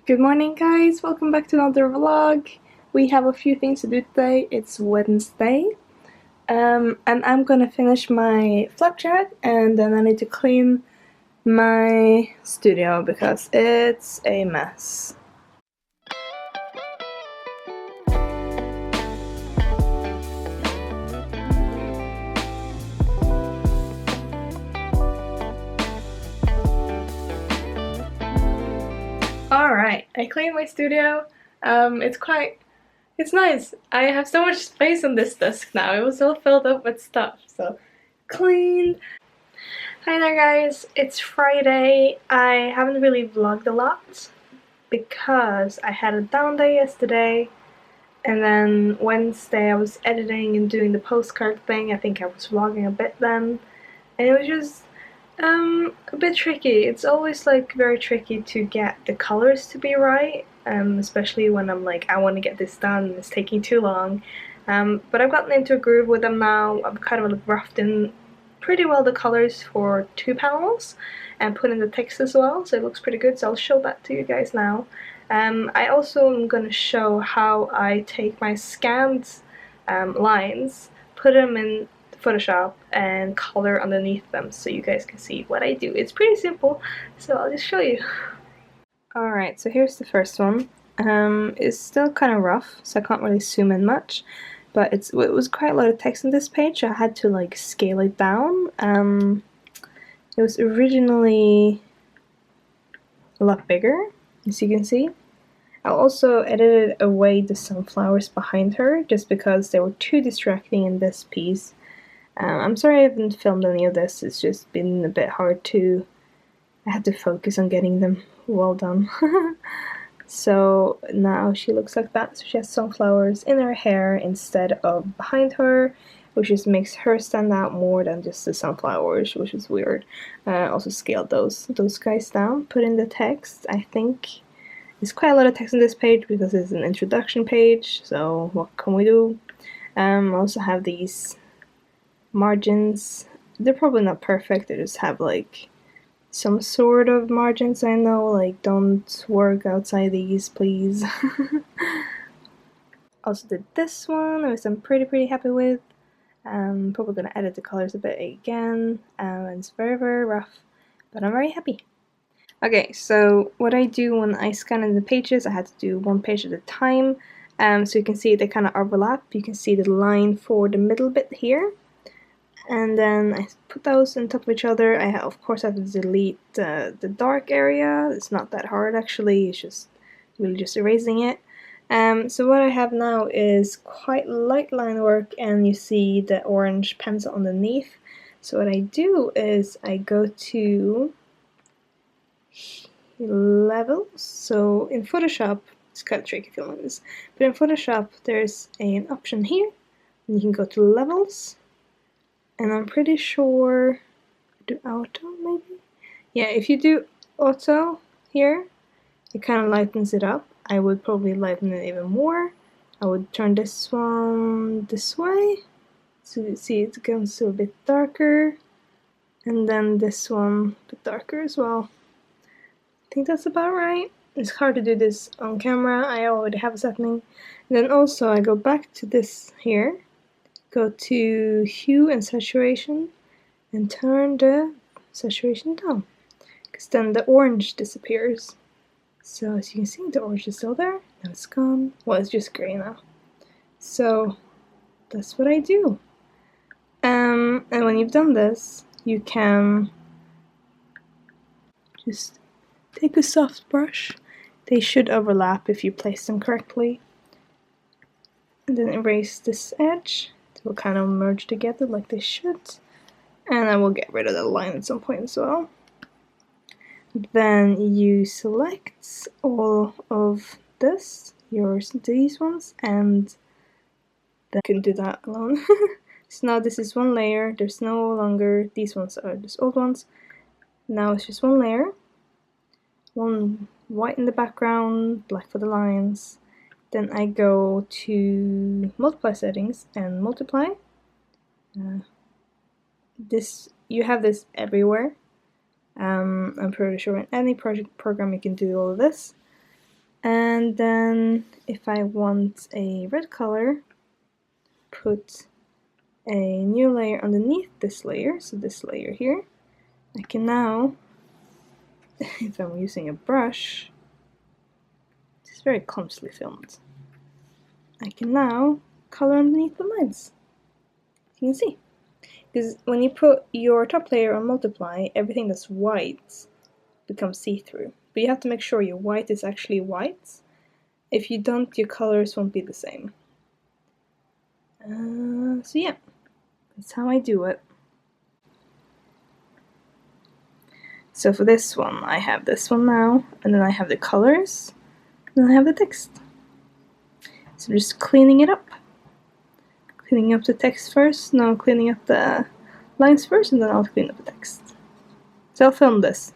Good morning, guys. Welcome back to another vlog. We have a few things to do today. It's Wednesday, and I'm gonna finish my flapjack, and then I need to clean my studio because it's a mess. Alright, I cleaned my studio. It's nice. I have so much space on this desk now. It was all filled up with stuff, so cleaned. Hi there, guys. It's Friday. I haven't really vlogged a lot because I had a down day yesterday, and then Wednesday I was editing and doing the postcard thing. I think I was vlogging a bit then, and it was just a bit tricky. It's always like very tricky to get the colors to be right, especially when I'm like, I want to get this done and it's taking too long. But I've gotten into a groove with them now. I've kind of like roughed in pretty well the colors for 2 panels and put in the text as well, so it looks pretty good. So I'll show that to you guys now. I also am going to show how I take my scanned lines, put them in Photoshop and color underneath them so you guys can see what I do. It's pretty simple, so I'll just show you. Alright, so here's the first one. It's still kind of rough, so I can't really zoom in much, but it was quite a lot of text on this page, so I had to like scale it down. It was originally a lot bigger, as you can see. I also edited away the sunflowers behind her just because they were too distracting in this piece. I'm sorry I haven't filmed any of this, it's just been a bit hard to... I had to focus on getting them well done. So now she looks like that, so she has sunflowers in her hair instead of behind her, which just makes her stand out more than just the sunflowers, which is weird. Also scaled those guys down, put in the text. I think there's quite a lot of text on this page because it's an introduction page, so what can we do? I also have these margins. They're probably not perfect, they just have like some sort of margins. I know, like, don't work outside these, please. Also did this one, which I'm pretty happy with. Probably gonna edit the colors a bit again. It's very rough, but I'm very happy. Okay, so what I do when I scan in the pages, I had to do one page at a time. So you can see they kind of overlap. You can see the line for the middle bit here. And then I put those on top of each other. I of course have to delete the dark area. It's not that hard actually, it's just really just erasing it. So what I have now is quite light line work, and you see the orange pencil underneath. So what I do is I go to levels. So in Photoshop, it's kind of tricky filming this, but in Photoshop there's an option here, and you can go to levels. And I'm pretty sure, do auto maybe? Yeah, if you do auto here, it kind of lightens it up. I would probably lighten it even more. I would turn this one this way, so you see it becomes a bit darker. And then this one a bit darker as well. I think that's about right. It's hard to do this on camera, I already have a setting. And then also I go back to this here, go to hue and saturation, and turn the saturation down, because then the orange disappears. So as you can see, the orange is still there, now it's gone. Well, it's just gray now. So that's what I do. And when you've done this, you can just take a soft brush. They should overlap if you place them correctly. And then erase this edge. Will kind of merge together like they should, and I will get rid of the line at some point as well. Then you select all of these ones, and then you can do that alone. So now this is one layer, there's no longer, these ones are just old ones. Now it's just one layer, one white in the background, black for the lines. Then I go to multiply settings and multiply. You have this everywhere. I'm pretty sure in any program you can do all of this. And then if I want a red color, put a new layer underneath this layer, so this layer here. I can now, if I'm using a brush, it's very clumsily filmed, I can now color underneath the lines. You can see. Because when you put your top layer on multiply, everything that's white becomes see-through. But you have to make sure your white is actually white. If you don't, your colors won't be the same. So yeah, that's how I do it. So for this one, I have this one now, and then I have the colors, and then I have the text. So just cleaning it up. Cleaning up the text first, no, cleaning up the lines first, and then I'll clean up the text. So I'll film this.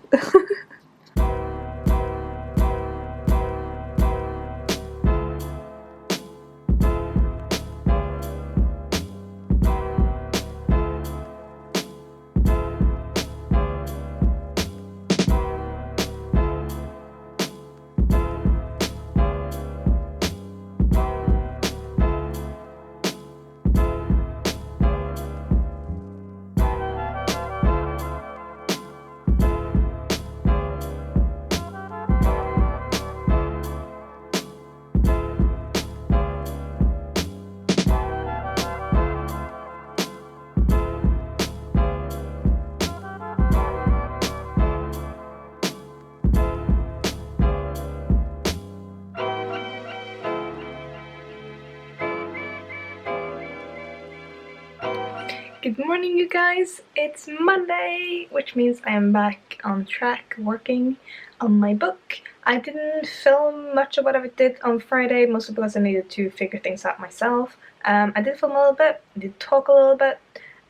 Good morning, you guys! It's Monday, which means I am back on track working on my book. I didn't film much of what I did on Friday, mostly because I needed to figure things out myself. I did film a little bit, I did talk a little bit.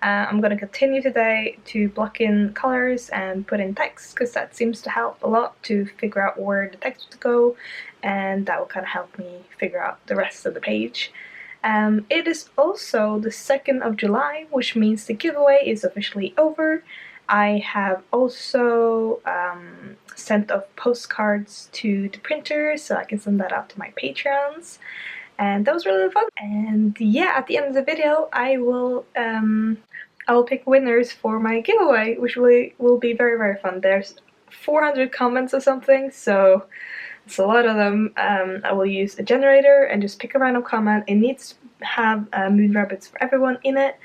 I'm going to continue today to block in colors and put in text, because that seems to help a lot to figure out where the text will go, and that will kind of help me figure out the rest of the page. It is also the 2nd of July, which means the giveaway is officially over. I have also sent off postcards to the printer so I can send that out to my patrons, and that was really fun. And yeah, at the end of the video I will pick winners for my giveaway, which will be very, very fun. There's 400 comments or something, so it's a lot of them. I will use a generator and just pick a random comment. It needs to have moon rabbits for everyone in it.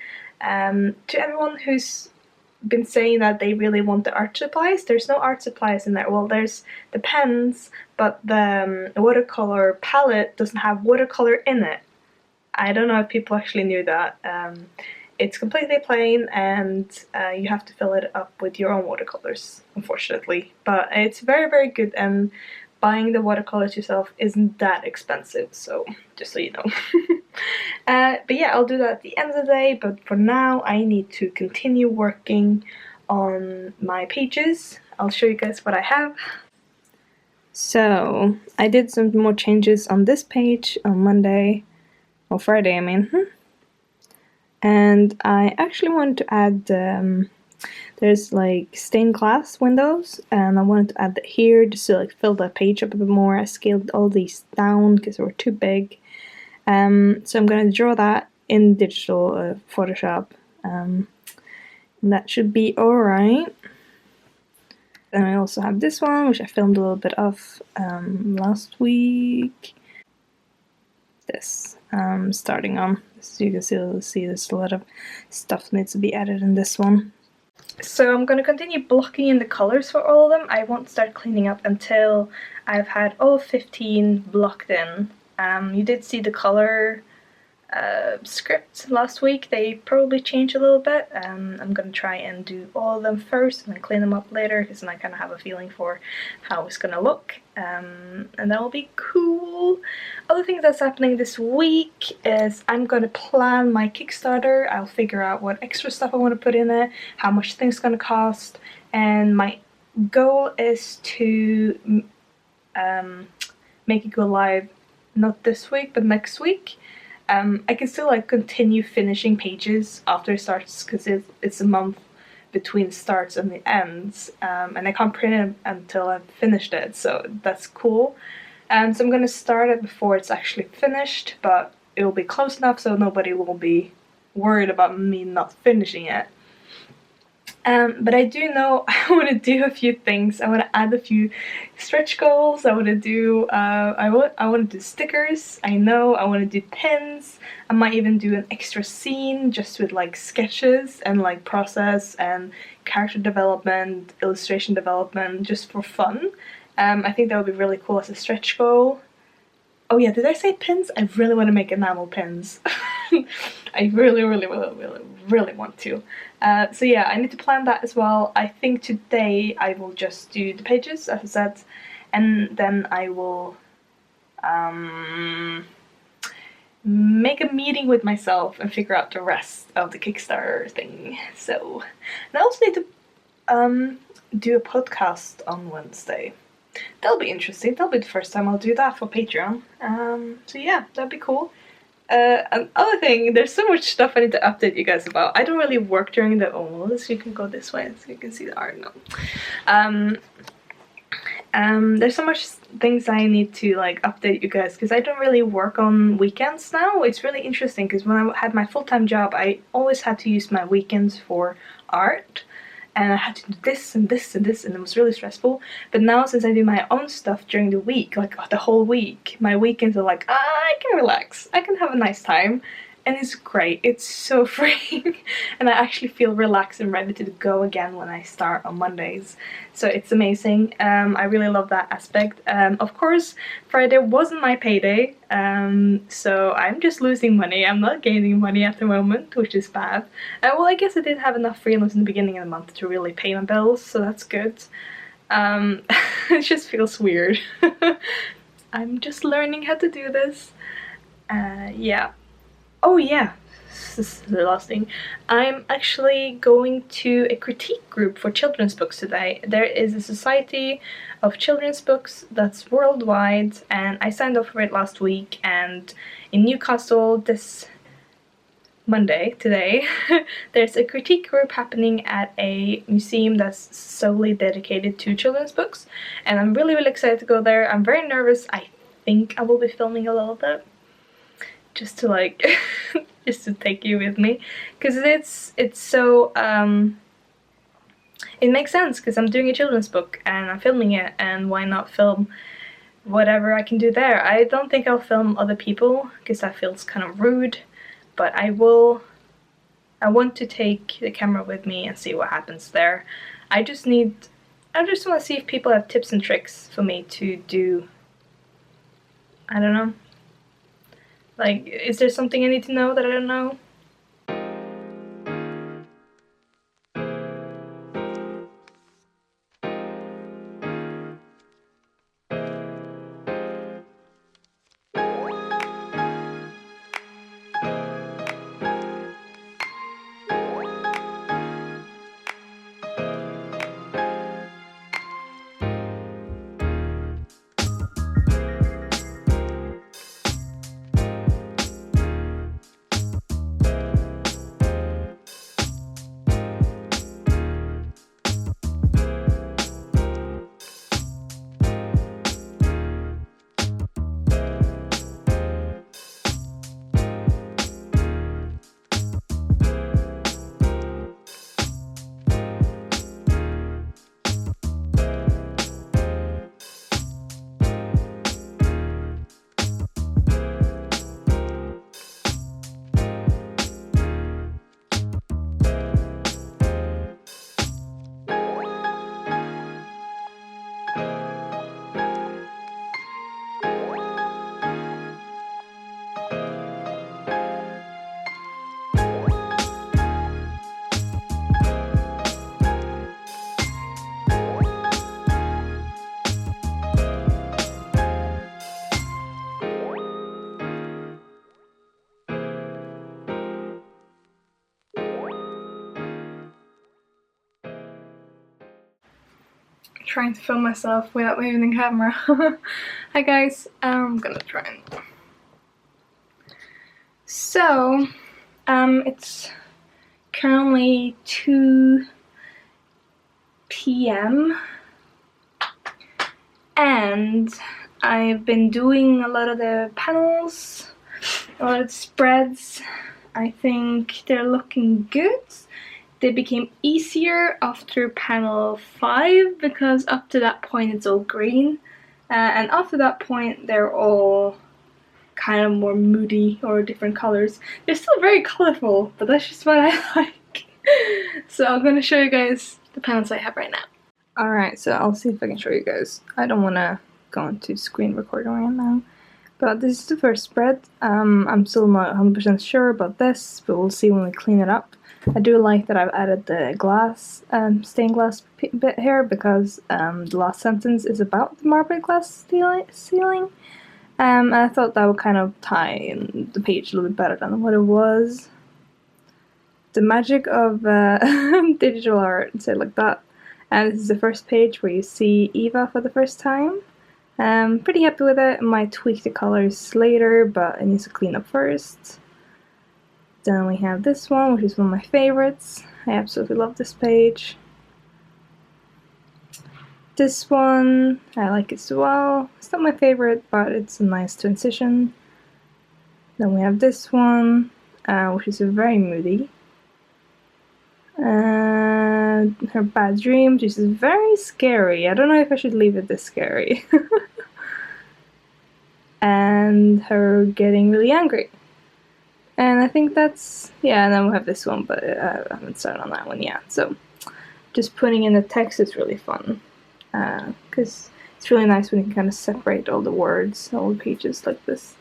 To everyone who's been saying that they really want the art supplies, there's no art supplies in there. Well, there's the pens, but the watercolor palette doesn't have watercolor in it. I don't know if people actually knew that. It's completely plain, and you have to fill it up with your own watercolors, unfortunately. But it's very, very good, and buying the watercolors yourself isn't that expensive, so just so you know. But yeah, I'll do that at the end of the day, but for now I need to continue working on my pages. I'll show you guys what I have. So, I did some more changes on this page on Monday, or Friday I mean, and I actually wanted to add there's like stained glass windows, and I wanted to add that here just to like fill the page up a bit more. I scaled all these down because they were too big. So I'm going to draw that in digital Photoshop. And that should be alright. Then I also have this one, which I filmed a little bit of last week. This starting on. So you can see there's a lot of stuff that needs to be added in this one. So I'm going to continue blocking in the colors for all of them. I won't start cleaning up until I've had all 15 blocked in. You did see the color script last week. They probably changed a little bit. I'm going to try and do all of them first and then clean them up later, because then I kind of have a feeling for how it's going to look. And that will be cool. Other thing that's happening this week is I'm going to plan my Kickstarter. I'll figure out what extra stuff I want to put in it, how much things going to cost, and my goal is to make it go live not this week but next week. I can still like continue finishing pages after it starts, because it's a month between starts and the ends, and I can't print it until I've finished it, so that's cool. So I'm gonna start it before it's actually finished, but it will be close enough so nobody will be worried about me not finishing it. But I do know I want to do a few things. I want to add a few stretch goals. I want to do I want to do stickers. I know I want to do pins. I might even do an extra scene just with like sketches and like process and character development, illustration development, just for fun. I think that would be really cool as a stretch goal. Oh yeah, did I say pins? I really want to make enamel pins. I really want to. So yeah, I need to plan that as well. I think today I will just do the pages, as I said, and then I will make a meeting with myself and figure out the rest of the Kickstarter thing. So, and I also need to do a podcast on Wednesday. That'll be interesting. That'll be the first time I'll do that for Patreon. So yeah, that'd be cool. Another thing, there's so much stuff I need to update you guys about. I don't really work during the so you can go this way so you can see the art now. There's so much things I need to like update you guys because I don't really work on weekends now. It's really interesting because when I had my full-time job, I always had to use my weekends for art. And I had to do this and this and this, and it was really stressful. But now, since I do my own stuff during the week, like the whole week, my weekends are like, I can relax, I can have a nice time, and it's great. It's so freeing, and I actually feel relaxed and ready to go again when I start on Mondays. So it's amazing. I really love that aspect. Of course, Friday wasn't my payday, so I'm just losing money. I'm not gaining money at the moment, which is bad. Well, I guess I did have enough freelance in the beginning of the month to really pay my bills, so that's good. It just feels weird. I'm just learning how to do this. Yeah. Oh yeah, this is the last thing. I'm actually going to a critique group for children's books today. There is a society of children's books that's worldwide, and I signed up for it last week, and in Newcastle this Monday, today, there's a critique group happening at a museum that's solely dedicated to children's books, and I'm really excited to go there. I'm very nervous. I think I will be filming a little bit. Just to like, just to take you with me, because it's so, it makes sense, because I'm doing a children's book, and I'm filming it, and why not film whatever I can do there? I don't think I'll film other people, because that feels kind of rude, but I want to take the camera with me and see what happens there. I just want to see if people have tips and tricks for me to do, I don't know. Like, is there something I need to know that I don't know? Trying to film myself without moving the camera. Hi guys, I'm gonna try and... So, it's currently 2 p.m. and I've been doing a lot of the panels, a lot of spreads. I think they're looking good. They became easier after panel 5 because up to that point it's all green, and after that point they're all kind of more moody or different colors. They're still very colorful, but that's just what I like. So I'm gonna show you guys the panels I have right now. Alright, so I'll see if I can show you guys. I don't want to go into screen recording right now, but this is the first spread. I'm still not 100% sure about this, but we'll see when we clean it up. I do like that I've added the glass, stained glass bit here, because the last sentence is about the marble glass ceiling. And I thought that would kind of tie in the page a little bit better than what it was. The magic of digital art, say it like that. And this is the first page where you see Eva for the first time. I'm pretty happy with it. I might tweak the colors later, but it needs to clean up first. Then we have this one, which is one of my favorites. I absolutely love this page. This one, I like it as well. It's not my favorite, but it's a nice transition. Then we have this one, which is very moody. And her bad dreams, which is very scary. I don't know if I should leave it this scary. And her getting really angry. And I think that's, yeah, and then we have this one, but I haven't started on that one yet. So just putting in the text is really fun. Because it's really nice when you can kind of separate all the words, all the pages like this.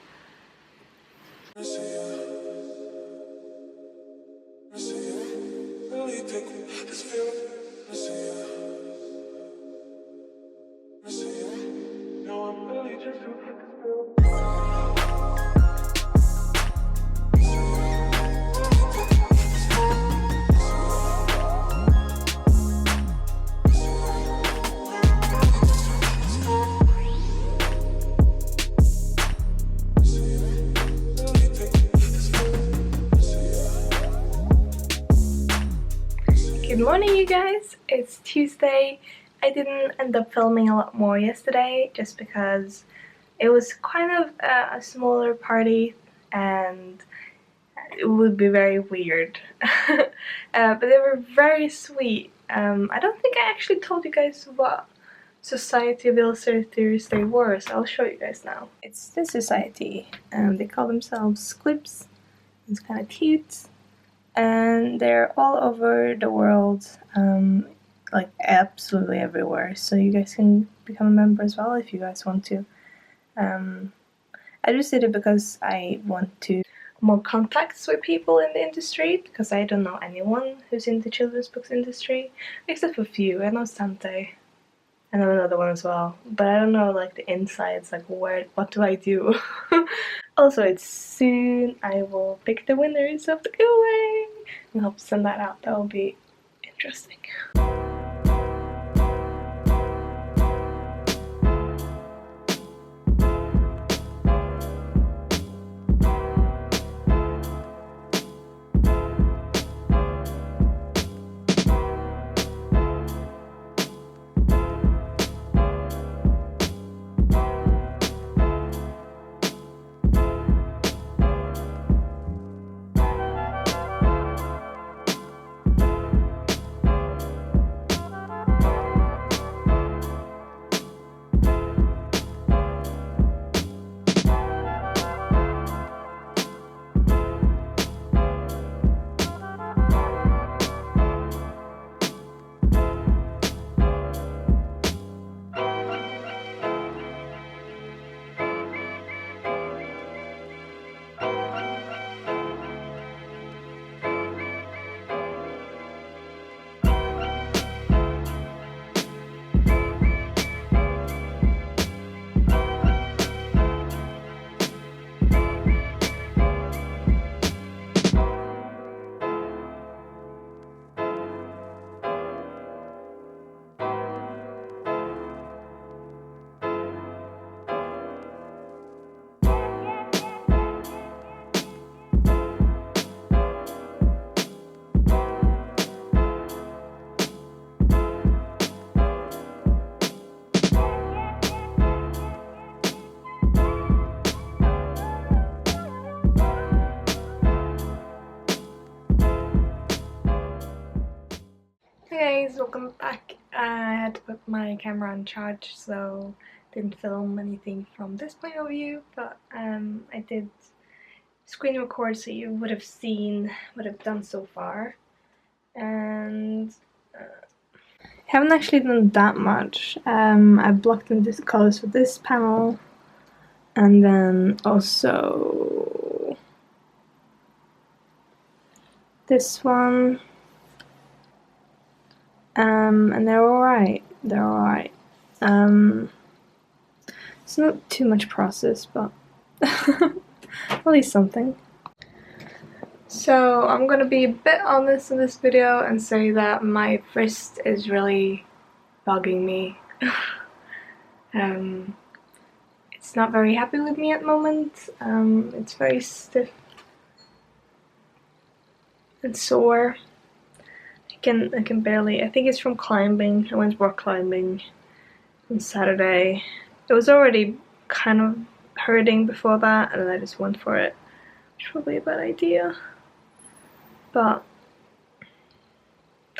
Good morning, you guys. It's Tuesday. I didn't end up filming a lot more yesterday just because it was kind of a smaller party and it would be very weird. But they were very sweet. I don't think I actually told you guys what Society of Illustrators they were, so I'll show you guys now. It's this society. They call themselves Squibs. It's kind of cute. And they're all over the world, like absolutely everywhere, so you guys can become a member as well if you guys want to. I just did it because I want to more contacts with people in the industry, because I don't know anyone who's in the children's books industry, except for a few. I know Sante, I know another one as well, but I don't know like the insides, like what do I do? Also, it's soon. I will pick the winners of the giveaway and hope to send that out. That will be interesting. Hey guys, welcome back. I had to put my camera on charge, so didn't film anything from this point of view, but I did screen record, so you would have seen what I've done so far. And haven't actually done that much. I blocked in this colors for this panel, and then also this one. And they're alright. They're alright. It's not too much process, but at least something. So I'm gonna be a bit honest in this video and say that my wrist is really bugging me. It's not very happy with me at the moment. It's very stiff and sore. I can barely. I think it's from climbing. I went rock climbing on Saturday. It was already kind of hurting before that, and then I just went for it. Which is probably a bad idea. But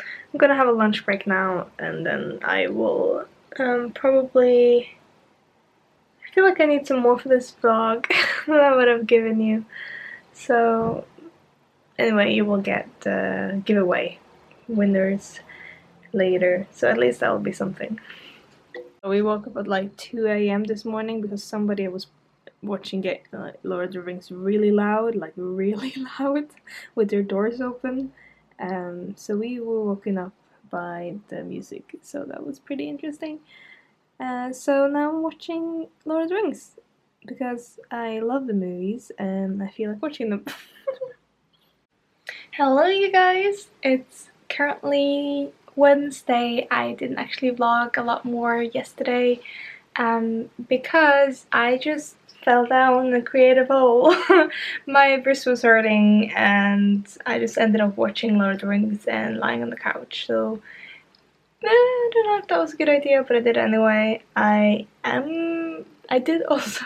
I'm gonna have a lunch break now, and then I will probably. I feel like I need some more for this vlog than I would have given you. So anyway, you will get the giveaway winners later, so at least that will be something. We woke up at like 2 a.m. this morning because somebody was watching it, Lord of the Rings really loud, like really loud, with their doors open. So we were woken up by the music, so that was pretty interesting. So now I'm watching Lord of the Rings because I love the movies and I feel like watching them. Hello you guys, it's currently Wednesday. I didn't actually vlog a lot more yesterday because I just fell down a creative hole. My wrist was hurting and I just ended up watching Lord of the Rings and lying on the couch. So I don't know if that was a good idea, but I did anyway. I did also,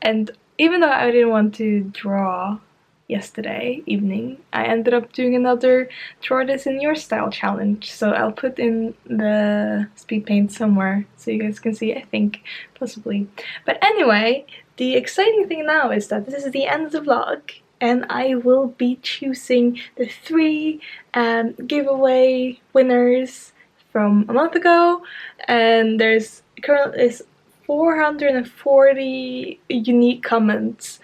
and even though I didn't want to draw yesterday evening, I ended up doing another draw this in your style challenge, so I'll put in the speed paint somewhere so you guys can see, I think, possibly. But anyway, the exciting thing now is that this is the end of the vlog and I will be choosing the 3 giveaway winners from a month ago, and there's currently 440 unique comments.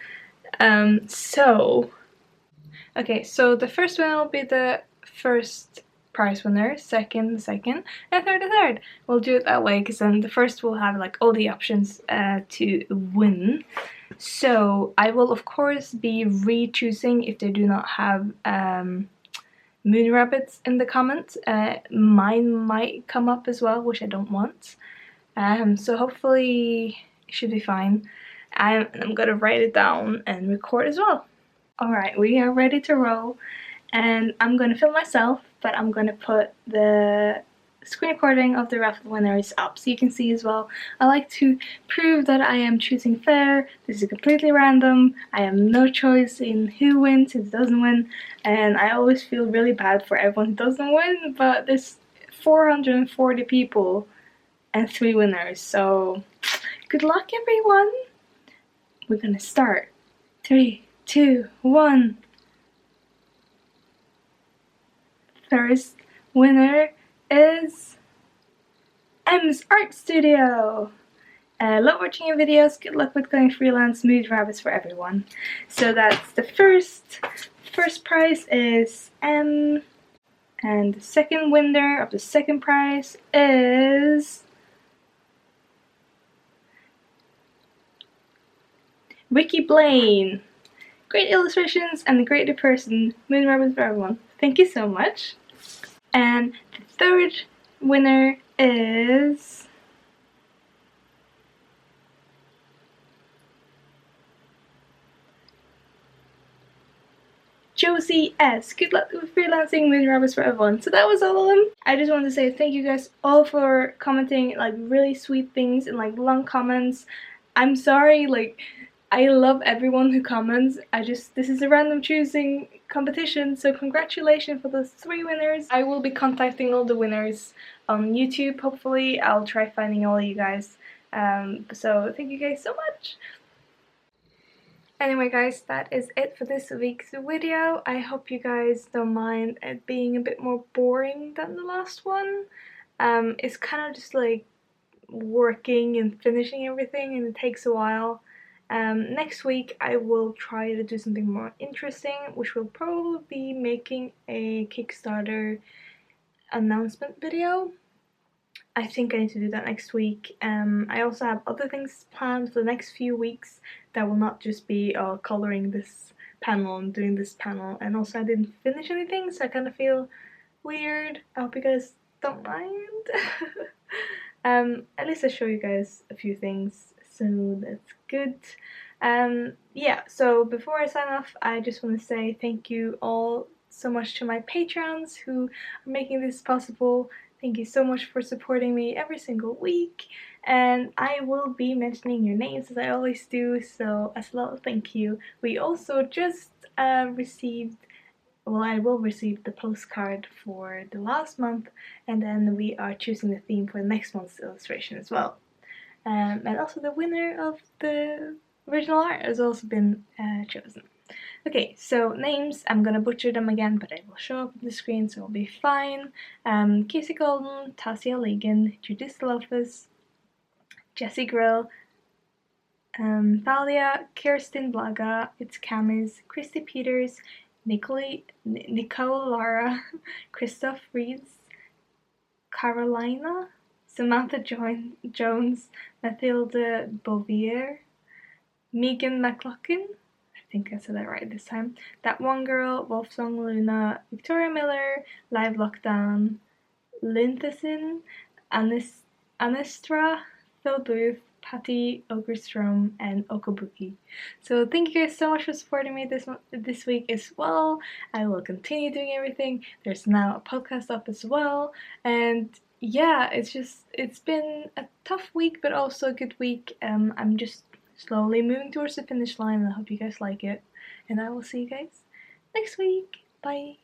Okay, so the first one will be the first prize winner, second, and third, the third. We'll do it that way because then the first will have like all the options to win. So I will of course be re-choosing if they do not have moon rabbits in the comments. Mine might come up as well, which I don't want. So hopefully it should be fine. I'm gonna write it down and record as well. Alright, we are ready to roll, and I'm gonna film myself, but I'm gonna put the screen recording of the raffle winners up so you can see as well. I like to prove that I am choosing fair. This is completely random. I have no choice in who wins, who doesn't win, and I always feel really bad for everyone who doesn't win, but there's 440 people and 3 winners, so good luck everyone! We're gonna start. 3, 2, 1. First winner is M's Art Studio. Love watching your videos. Good luck with going freelance. Smooth rabbits for everyone. So that's the first prize is M, and the second winner of the second prize is Ricky Blaine. Great illustrations and a great person. Moon rabbits for everyone. Thank you so much. And the third winner is Josie S. Good luck with freelancing, moon rabbits for everyone. So that was all of them. I just wanted to say thank you guys all for commenting like really sweet things and like long comments. I'm sorry, like I love everyone who comments. This is a random choosing competition, so congratulations for the 3 winners. I will be contacting all the winners on YouTube, hopefully. I'll try finding all you guys. So thank you guys so much. Anyway guys, that is it for this week's video. I hope you guys don't mind it being a bit more boring than the last one. It's kind of just like working and finishing everything, and it takes a while. Next week I will try to do something more interesting, which will probably be making a Kickstarter announcement video. I think I need to do that next week. I also have other things planned for the next few weeks that will not just be coloring this panel and doing this panel. And also I didn't finish anything, so I kind of feel weird. I hope you guys don't mind. At least I show you guys a few things, so that's good. Yeah, so before I sign off, I just want to say thank you all so much to my patrons who are making this possible. Thank you so much for supporting me every single week, and I will be mentioning your names as I always do, so as a little thank you. We also just received, well, I will receive the postcard for the last month, and then we are choosing the theme for next month's illustration as well. And also the winner of the original art has also been chosen. Okay, so names, I'm gonna butcher them again, but I will show up on the screen, so it'll be fine. Casey Golden, Tasia Ligon, Judith Lopez, Jessie Grill, Thalia, Kirsten Blaga, It's Camis, Christy Peters, Nicole Lara, Christoph Reeves, Carolina, Samantha Jones, Mathilde Bouvier, Megan McLaughlin, I think I said that right this time, That One Girl, Wolfsong Luna, Victoria Miller, Live Lockdown, Linthesin, Anestra, Phil Booth, Patty Ogerstrom, and Okobuki. So thank you guys so much for supporting me this week as well. I will continue doing everything. There's now a podcast up as well, and yeah, it's been a tough week, but also a good week. I'm just slowly moving towards the finish line, and I hope you guys like it. And I will see you guys next week. Bye.